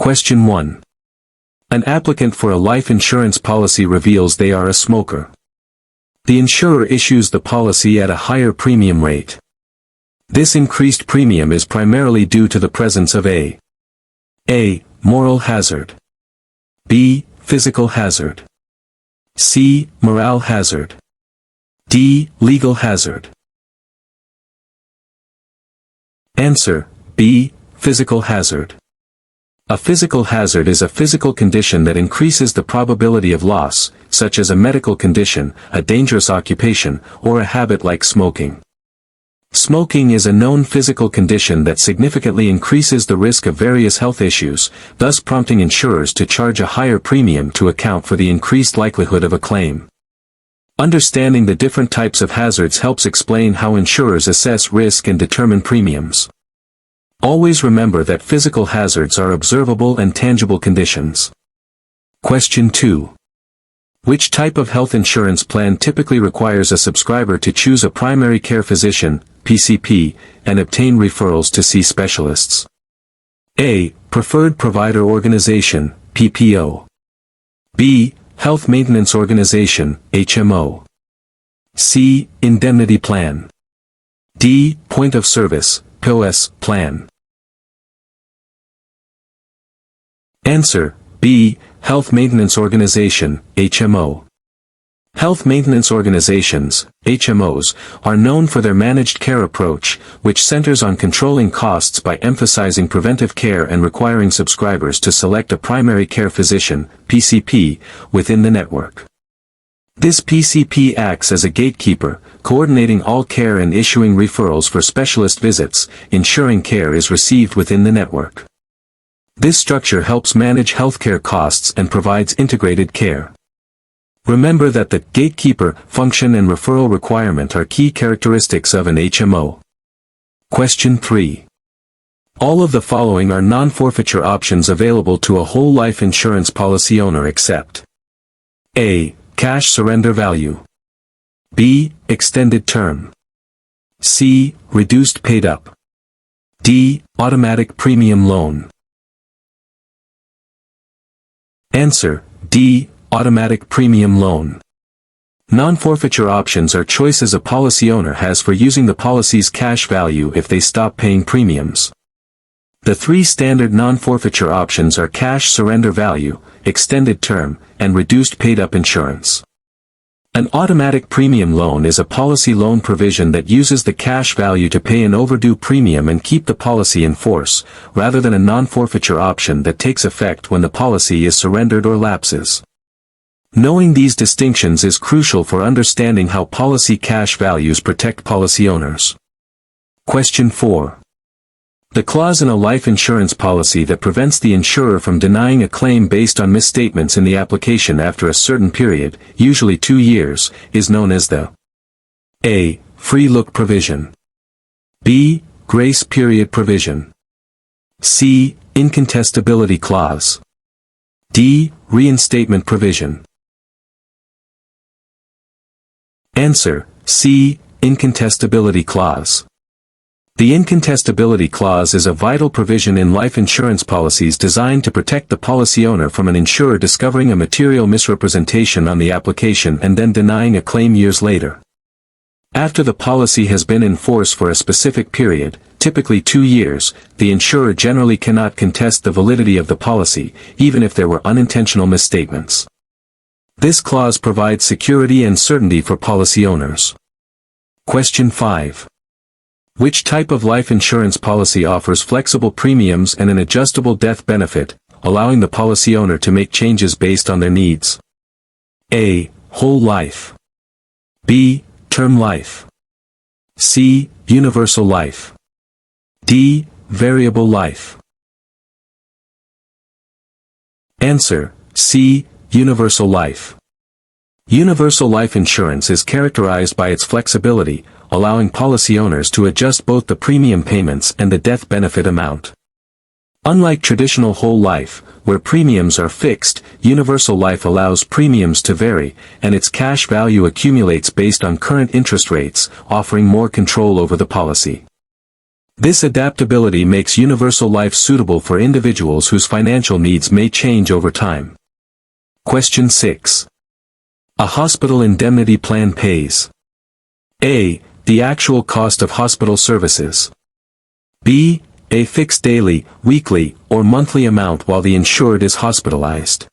Question 1. An applicant for a life insurance policy reveals they are a smoker. The insurer issues the policy at a higher premium rate. This increased premium is primarily due to the presence of A. Moral hazard. B. Physical hazard. C. Morale hazard. D. Legal hazard. Answer: B. Physical hazard. A physical hazard is a physical condition that increases the probability of loss, such as a medical condition, a dangerous occupation, or a habit like smoking. Smoking is a known physical condition that significantly increases the risk of various health issues, thus prompting insurers to charge a higher premium to account for the increased likelihood of a claim. Understanding the different types of hazards helps explain how insurers assess risk and determine premiums. Always remember that physical hazards are observable and tangible conditions. Question 2. Which type of health insurance plan typically requires a subscriber to choose a primary care physician, PCP, and obtain referrals to see specialists? A. Preferred Provider Organization, PPO. B. Health Maintenance Organization, HMO. C. Indemnity Plan. D. Point of Service, POS, Plan. Answer: B. Health Maintenance Organization, HMO. Health maintenance organizations, HMOs, are known for their managed care approach, which centers on controlling costs by emphasizing preventive care and requiring subscribers to select a primary care physician, PCP, within the network. This PCP acts as a gatekeeper, coordinating all care and issuing referrals for specialist visits, ensuring care is received within the network. This structure helps manage healthcare costs and provides integrated care. Remember that the gatekeeper function and referral requirement are key characteristics of an HMO. Question 3. All of the following are non-forfeiture options available to a whole life insurance policy owner except: A. Cash surrender value. B. Extended term. C. Reduced paid up. D. Automatic premium loan. Answer: D. Automatic premium loan. Non-forfeiture options are choices a policy owner has for using the policy's cash value if they stop paying premiums. The three standard non-forfeiture options are cash surrender value, extended term, and reduced paid-up insurance. An automatic premium loan is a policy loan provision that uses the cash value to pay an overdue premium and keep the policy in force, rather than a non-forfeiture option that takes effect when the policy is surrendered or lapses. Knowing these distinctions is crucial for understanding how policy cash values protect policy owners. Question 4. The clause in a life insurance policy that prevents the insurer from denying a claim based on misstatements in the application after a certain period, usually 2 years, is known as the A. Free look provision. B. Grace period provision. C. Incontestability clause. D. Reinstatement provision. Answer: C. Incontestability clause. The incontestability clause is a vital provision in life insurance policies designed to protect the policy owner from an insurer discovering a material misrepresentation on the application and then denying a claim years later. After the policy has been in force for a specific period, typically 2 years, the insurer generally cannot contest the validity of the policy, even if there were unintentional misstatements. This clause provides security and certainty for policy owners. Question 5. Which type of life insurance policy offers flexible premiums and an adjustable death benefit, allowing the policy owner to make changes based on their needs? A. Whole life. B. Term life. C. Universal life. D. Variable life. Answer: C. Universal life. Universal life insurance is characterized by its flexibility, allowing policy owners to adjust both the premium payments and the death benefit amount. Unlike traditional whole life, where premiums are fixed, universal life allows premiums to vary, and its cash value accumulates based on current interest rates, offering more control over the policy. This adaptability makes universal life suitable for individuals whose financial needs may change over time. Question 6. A hospital indemnity plan pays A. The actual cost of hospital services. B. A fixed daily, weekly, or monthly amount while the insured is hospitalized.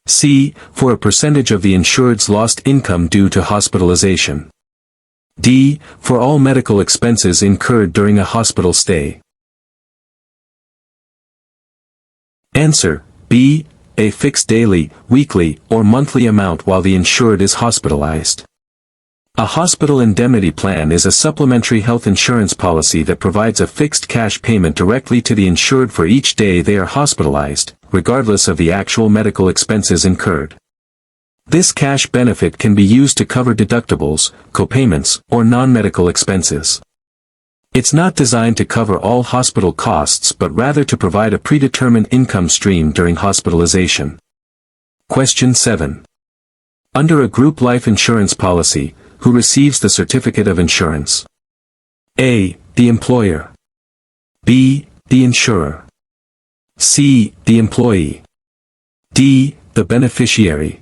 C. For a percentage of the insured's lost income due to hospitalization. D. For all medical expenses incurred during a hospital stay. Answer: B. A fixed daily, weekly, or monthly amount while the insured is hospitalized. A hospital indemnity plan is a supplementary health insurance policy that provides a fixed cash payment directly to the insured for each day they are hospitalized, regardless of the actual medical expenses incurred. This cash benefit can be used to cover deductibles, copayments, or non-medical expenses. It's not designed to cover all hospital costs but rather to provide a predetermined income stream during hospitalization. Question 7. Under a group life insurance policy, who receives the certificate of insurance? A. The employer. B. The insurer. C. The employee. D. The beneficiary.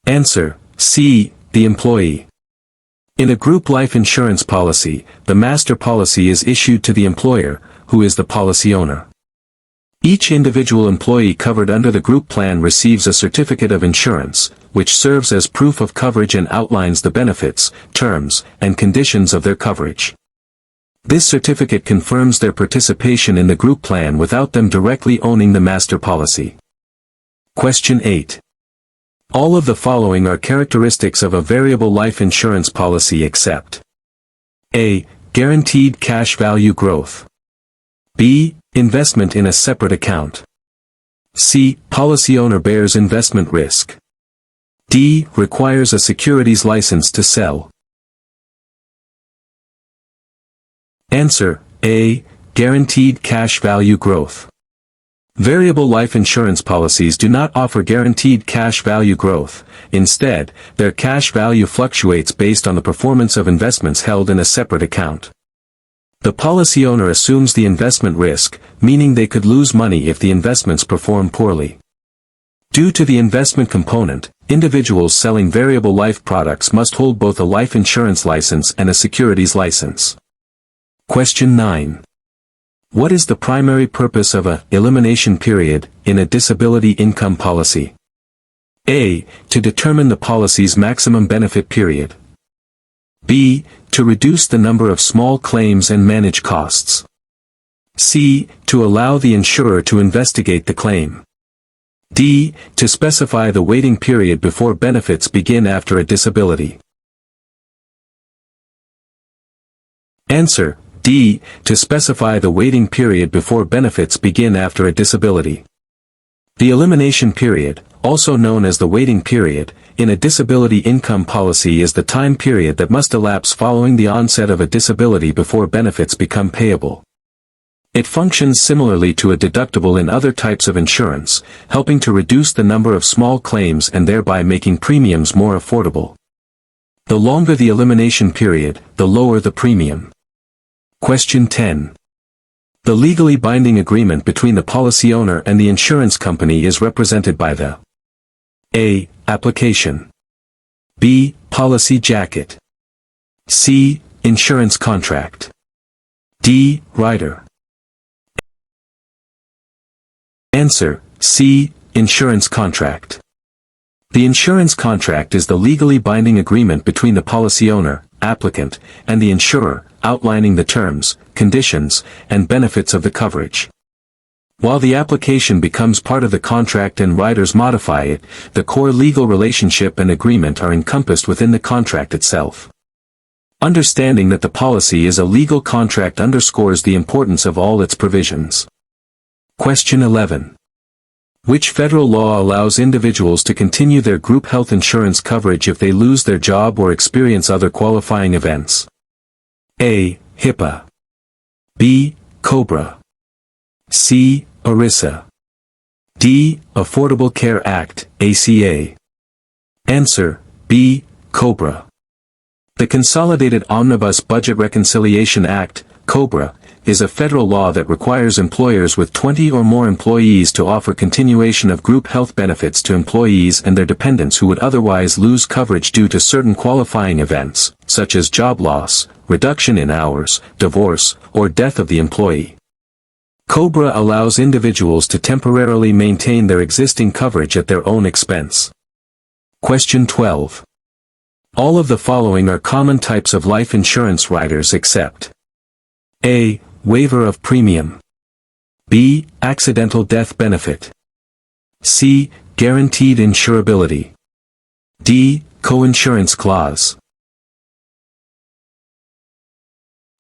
Answer: C. The employee. In a group life insurance policy, the master policy is issued to the employer, who is the policy owner. Each individual employee covered under the group plan receives a certificate of insurance, which serves as proof of coverage and outlines the benefits, terms, and conditions of their coverage. This certificate confirms their participation in the group plan without them directly owning the master policy. Question 8. All of the following are characteristics of a variable life insurance policy except A. Guaranteed cash value growth. B. Investment in a separate account. C. Policy owner bears investment risk. D. Requires a securities license to sell. Answer: A. Guaranteed cash value growth. Variable life insurance policies do not offer guaranteed cash value growth. Instead, their cash value fluctuates based on the performance of investments held in a separate account. The policy owner assumes the investment risk, meaning they could lose money if the investments perform poorly. Due to the investment component, individuals selling variable life products must hold both a life insurance license and a securities license. Question 9. What is the primary purpose of a elimination period in a disability income policy? A. To determine the policy's maximum benefit period. B. To reduce the number of small claims and manage costs. C. To allow the insurer to investigate the claim. D. To specify the waiting period before benefits begin after a disability. Answer: D. To specify the waiting period before benefits begin after a disability. The elimination period, also known as the waiting period, in a disability income policy is the time period that must elapse following the onset of a disability before benefits become payable. It functions similarly to a deductible in other types of insurance, helping to reduce the number of small claims and thereby making premiums more affordable. The longer the elimination period, the lower the premium. Question 10. The legally binding agreement between the policy owner and the insurance company is represented by the A. Application. B. Policy jacket. C. Insurance contract. D. Rider. Answer: C. Insurance contract. The insurance contract is the legally binding agreement between the policy owner, applicant, and the insurer, outlining the terms, conditions, and benefits of the coverage. While the application becomes part of the contract and riders modify it, the core legal relationship and agreement are encompassed within the contract itself. Understanding that the policy is a legal contract underscores the importance of all its provisions. Question 11. Which federal law allows individuals to continue their group health insurance coverage if they lose their job or experience other qualifying events? A. HIPAA. B. COBRA. C. ERISA. D. Affordable Care Act, ACA. Answer: B. COBRA. The Consolidated Omnibus Budget Reconciliation Act, COBRA, is a federal law that requires employers with 20 or more employees to offer continuation of group health benefits to employees and their dependents who would otherwise lose coverage due to certain qualifying events, such as job loss, reduction in hours, divorce, or death of the employee. COBRA allows individuals to temporarily maintain their existing coverage at their own expense. Question 12. All of the following are common types of life insurance riders except A. Waiver of premium. B. Accidental death benefit. C. Guaranteed insurability. D. Coinsurance clause.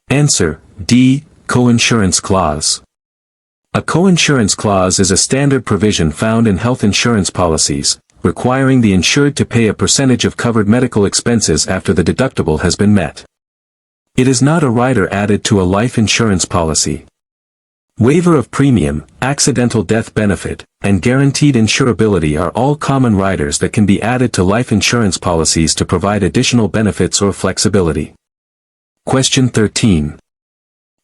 Answer: D. Coinsurance clause. A coinsurance clause is a standard provision found in health insurance policies, requiring the insured to pay a percentage of covered medical expenses after the deductible has been met. It is not a rider added to a life insurance policy. Waiver of premium, accidental death benefit, and guaranteed insurability are all common riders that can be added to life insurance policies to provide additional benefits or flexibility. Question 13.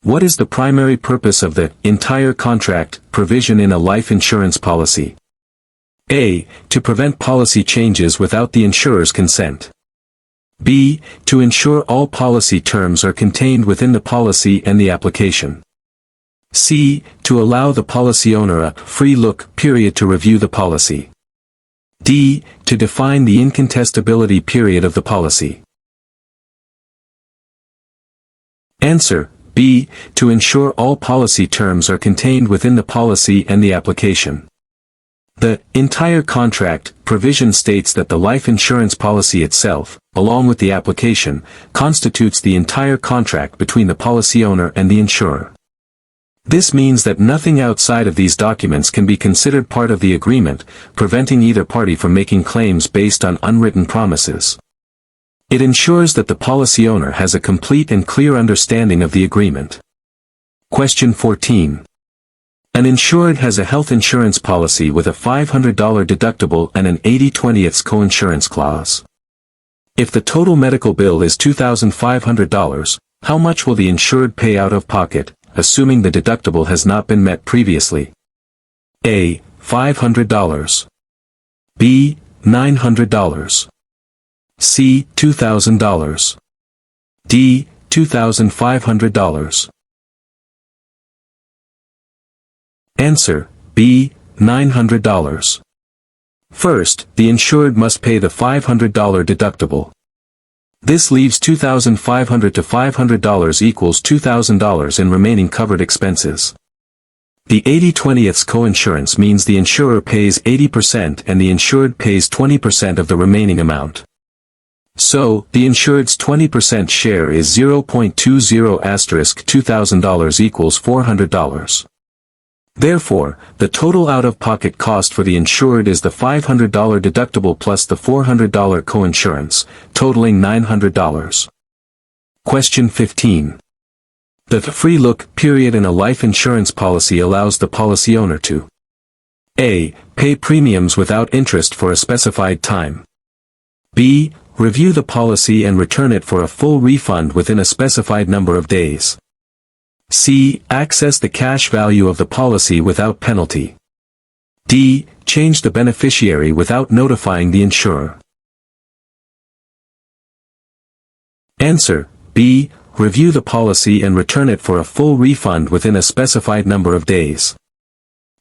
What is the primary purpose of the entire contract provision in a life insurance policy? A. To prevent policy changes without the insurer's consent. B. To ensure all policy terms are contained within the policy and the application. C. To allow the policy owner a free look period to review the policy. D. To define the incontestability period of the policy. Answer: B. To ensure all policy terms are contained within the policy and the application. The entire contract provision states that the life insurance policy itself, along with the application, constitutes the entire contract between the policy owner and the insurer. This means that nothing outside of these documents can be considered part of the agreement, preventing either party from making claims based on unwritten promises. It ensures that the policy owner has a complete and clear understanding of the agreement. Question 14. An insured has a health insurance policy with a $500 deductible and an 80/20ths coinsurance clause. If the total medical bill is $2,500, how much will the insured pay out of pocket, assuming the deductible has not been met previously? A. $500. B. $900. C. $2,000. D. $2,500. Answer: B. $900. First, the insured must pay the $500 deductible. This leaves $2,500 to $500 equals $2,000 in remaining covered expenses. The 80/20ths coinsurance means the insurer pays 80% and the insured pays 20% of the remaining amount. So, the insured's 20% share is 0.20 * $2,000 equals $400. Therefore, the total out-of-pocket cost for the insured is the $500 deductible plus the $400 coinsurance, totaling $900. Question 15. The free look period in a life insurance policy allows the policy owner to A. Pay premiums without interest for a specified time. B. Review the policy and return it for a full refund within a specified number of days. C. Access the cash value of the policy without penalty. D. Change the beneficiary without notifying the insurer. Answer: B. Review the policy and return it for a full refund within a specified number of days.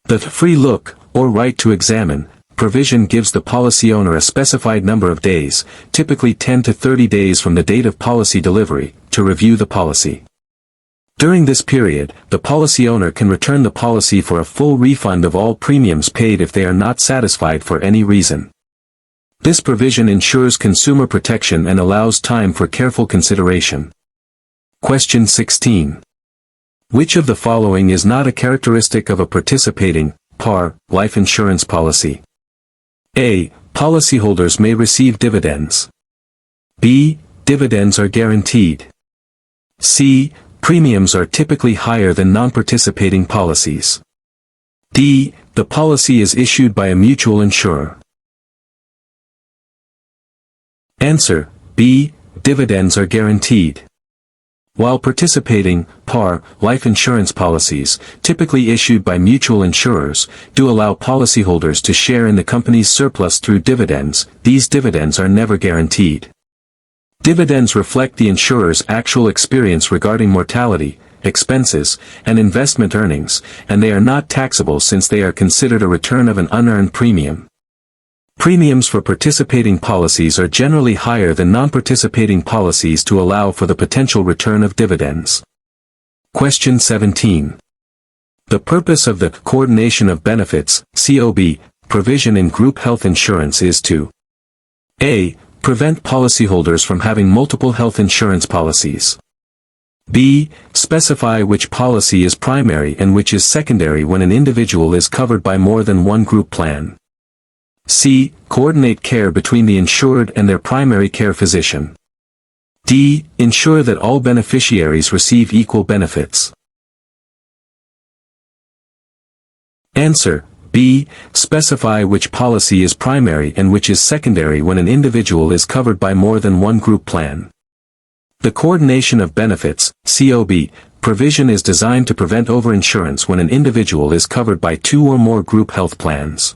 The free look, or right to examine, provision gives the policy owner a specified number of days, typically 10 to 30 days from the date of policy delivery, to review the policy. During this period, the policy owner can return the policy for a full refund of all premiums paid if they are not satisfied for any reason. This provision ensures consumer protection and allows time for careful consideration. Question 16. Which of the following is not a characteristic of a participating, par, life insurance policy? A. Policyholders may receive dividends. B. Dividends are guaranteed. C. Premiums are typically higher than non-participating policies. D. The policy is issued by a mutual insurer. Answer: B. dividends are guaranteed. While participating, par, life insurance policies, typically issued by mutual insurers, do allow policyholders to share in the company's surplus through dividends, these dividends are never guaranteed. Dividends reflect the insurer's actual experience regarding mortality, expenses, and investment earnings, and they are not taxable since they are considered a return of an unearned premium. Premiums for participating policies are generally higher than non-participating policies to allow for the potential return of dividends. Question 17. The purpose of the Coordination of Benefits (COB) provision in group health insurance is to a. Prevent policyholders from having multiple health insurance policies. b. Specify which policy is primary and which is secondary when an individual is covered by more than one group plan. c. Coordinate care between the insured and their primary care physician. d. Ensure that all beneficiaries receive equal benefits. Answer: b. Specify which policy is primary and which is secondary when an individual is covered by more than one group plan. The Coordination of Benefits (COB) provision is designed to prevent overinsurance when an individual is covered by two or more group health plans.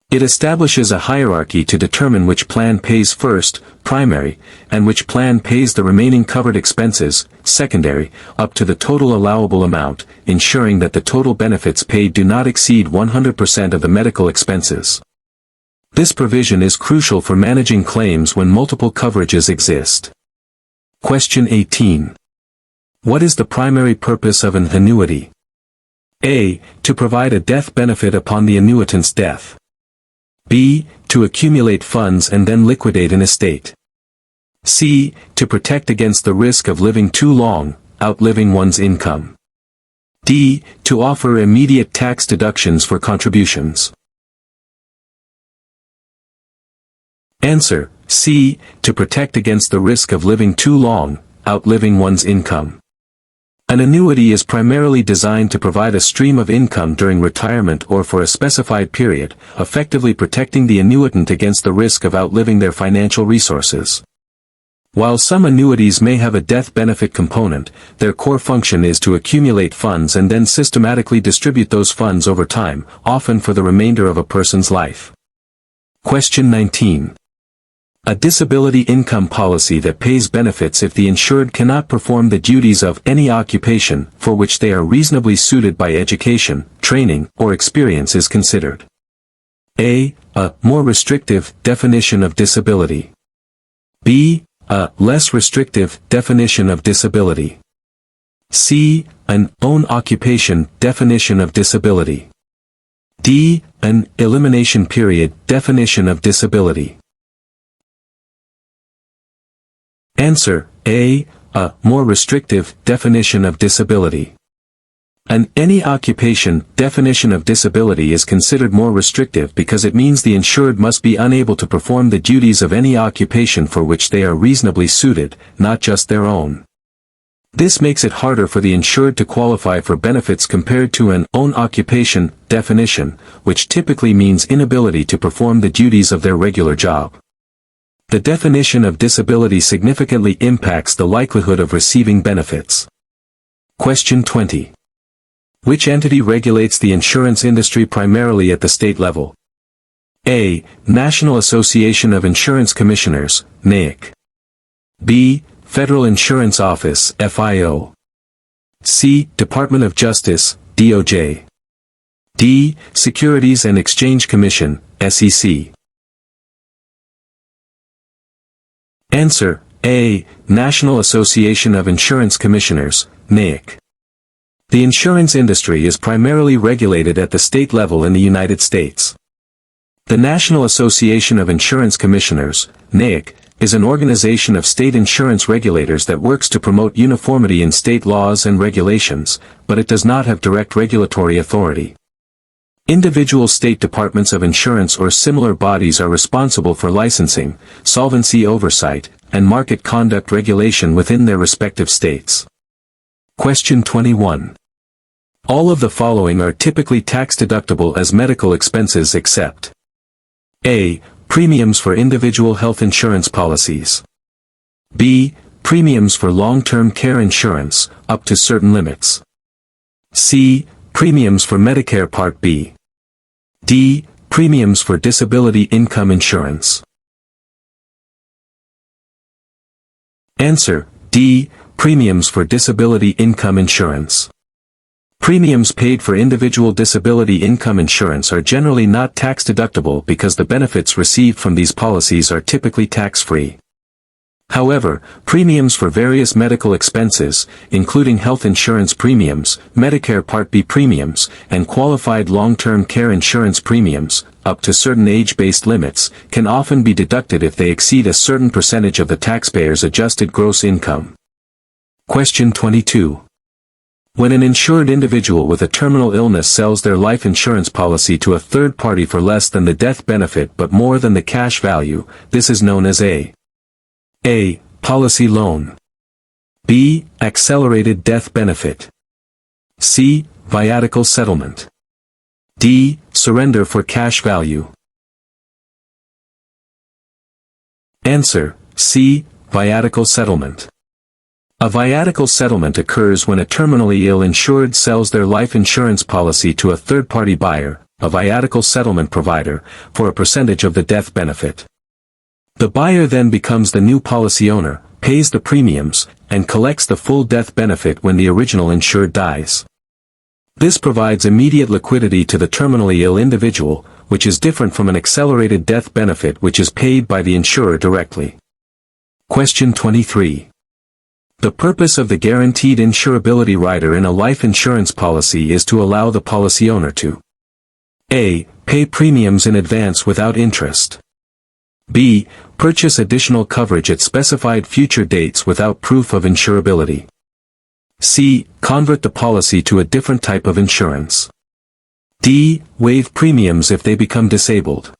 It establishes a hierarchy to determine which plan pays first, primary, and which plan pays the remaining covered expenses, secondary, up to the total allowable amount, ensuring that the total benefits paid do not exceed 100% of the medical expenses. This provision is crucial for managing claims when multiple coverages exist. Question 18. What is the primary purpose of an annuity? A. To provide a death benefit upon the annuitant's death. b. To accumulate funds and then liquidate an estate. c. To protect against the risk of living too long, outliving one's income. d. To offer immediate tax deductions for contributions. Answer: c. To protect against the risk of living too long, outliving one's income. An annuity is primarily designed to provide a stream of income during retirement or for a specified period, effectively protecting the annuitant against the risk of outliving their financial resources. While some annuities may have a death benefit component, their core function is to accumulate funds and then systematically distribute those funds over time, often for the remainder of a person's life. Question 19. A disability income policy that pays benefits if the insured cannot perform the duties of any occupation for which they are reasonably suited by education, training, or experience is considered. A. A more restrictive definition of disability. B. A less restrictive definition of disability. C. An own occupation definition of disability. D. An elimination period definition of disability. Answer: A. A more restrictive definition of disability. An any occupation definition of disability is considered more restrictive because it means the insured must be unable to perform the duties of any occupation for which they are reasonably suited, not just their own. This makes it harder for the insured to qualify for benefits compared to an own occupation definition, which typically means inability to perform the duties of their regular job. The definition of disability significantly impacts the likelihood of receiving benefits. Question 20. Which entity regulates the insurance industry primarily at the state level? A. National Association of Insurance Commissioners, NAIC. B. Federal Insurance Office, FIO. C. Department of Justice, DOJ. D. Securities and Exchange Commission, SEC. Answer: A. National Association of Insurance Commissioners, NAIC. The insurance industry is primarily regulated at the state level in the United States. The National Association of Insurance Commissioners, NAIC, is an organization of state insurance regulators that works to promote uniformity in state laws and regulations, but it does not have direct regulatory authority. Individual state departments of insurance or similar bodies are responsible for licensing, solvency oversight, and market conduct regulation within their respective states. Question 21. All of the following are typically tax-deductible as medical expenses except A. Premiums for individual health insurance policies. B. Premiums for long-term care insurance, up to certain limits. C. Premiums for Medicare Part B. D. Premiums for disability income insurance. Answer: D. Premiums for disability income insurance. Premiums paid for individual disability income insurance are generally not tax-deductible because the benefits received from these policies are typically tax-free. However, premiums for various medical expenses, including health insurance premiums, Medicare Part B premiums, and qualified long-term care insurance premiums, up to certain age-based limits, can often be deducted if they exceed a certain percentage of the taxpayer's adjusted gross income. Question 22. When an insured individual with a terminal illness sells their life insurance policy to a third party for less than the death benefit but more than the cash value, this is known as A. Policy loan. B. Accelerated death benefit. C. Viatical settlement. D. Surrender for cash value. Answer: C. Viatical settlement. A viatical settlement occurs when a terminally ill insured sells their life insurance policy to a third-party buyer, a viatical settlement provider, for a percentage of the death benefit. The buyer then becomes the new policy owner, pays the premiums, and collects the full death benefit when the original insured dies. This provides immediate liquidity to the terminally ill individual, which is different from an accelerated death benefit which is paid by the insurer directly. Question 23. The purpose of the guaranteed insurability rider in a life insurance policy is to allow the policy owner to A. Pay premiums in advance without interest. B. Purchase additional coverage at specified future dates without proof of insurability. C. Convert the policy to a different type of insurance. D. Waive premiums if they become disabled.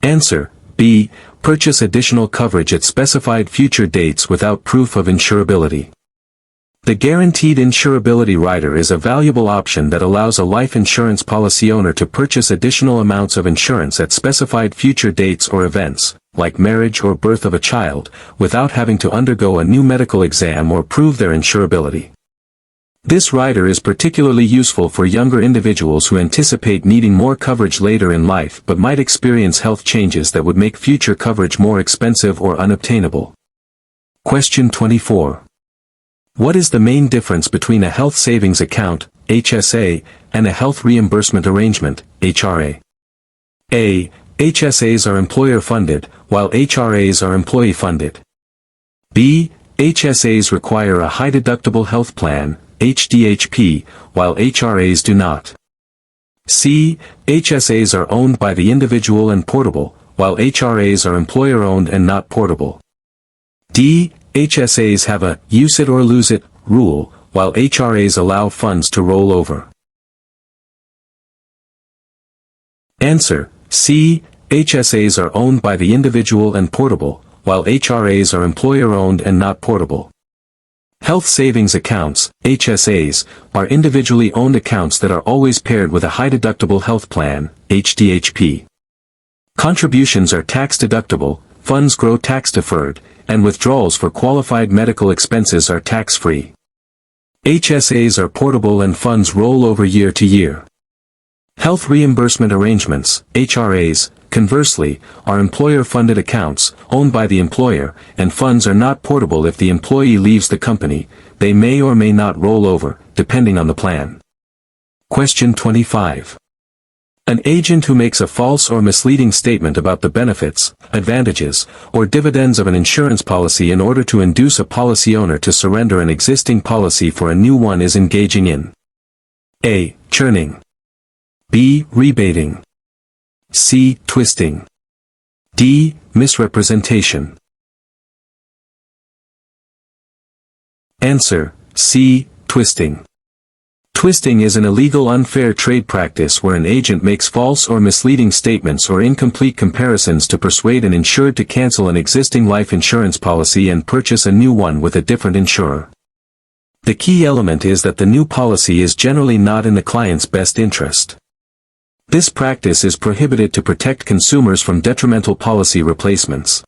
Answer: B. Purchase additional coverage at specified future dates without proof of insurability. The guaranteed insurability rider is a valuable option that allows a life insurance policy owner to purchase additional amounts of insurance at specified future dates or events, like marriage or birth of a child, without having to undergo a new medical exam or prove their insurability. This rider is particularly useful for younger individuals who anticipate needing more coverage later in life but might experience health changes that would make future coverage more expensive or unobtainable. Question 24. What is the main difference between a health savings account, HSA, and a health reimbursement arrangement, HRA? A. HSAs are employer-funded, while HRAs are employee-funded. B. HSAs require a high-deductible health plan, HDHP, while HRAs do not. C. HSAs are owned by the individual and portable, while HRAs are employer-owned and not portable. D. HSAs have a use it or lose it rule, while HRAs allow funds to roll over. Answer: C. HSAs are owned by the individual and portable, while HRAs are employer-owned and not portable. Health savings accounts, HSAs, are individually owned accounts that are always paired with a high-deductible health plan, HDHP. Contributions are tax-deductible, funds grow tax-deferred, and withdrawals for qualified medical expenses are tax-free. HSAs are portable and funds roll over year to year. Health reimbursement arrangements, HRAs, conversely, are employer-funded accounts, owned by the employer, and funds are not portable if the employee leaves the company. They may or may not roll over, depending on the plan. Question 25. An agent who makes a false or misleading statement about the benefits, advantages, or dividends of an insurance policy in order to induce a policy owner to surrender an existing policy for a new one is engaging in A. Churning. B. Rebating. C. Twisting. D. Misrepresentation. Answer: C. Twisting. Twisting is an illegal unfair trade practice where an agent makes false or misleading statements or incomplete comparisons to persuade an insured to cancel an existing life insurance policy and purchase a new one with a different insurer. The key element is that the new policy is generally not in the client's best interest. This practice is prohibited to protect consumers from detrimental policy replacements.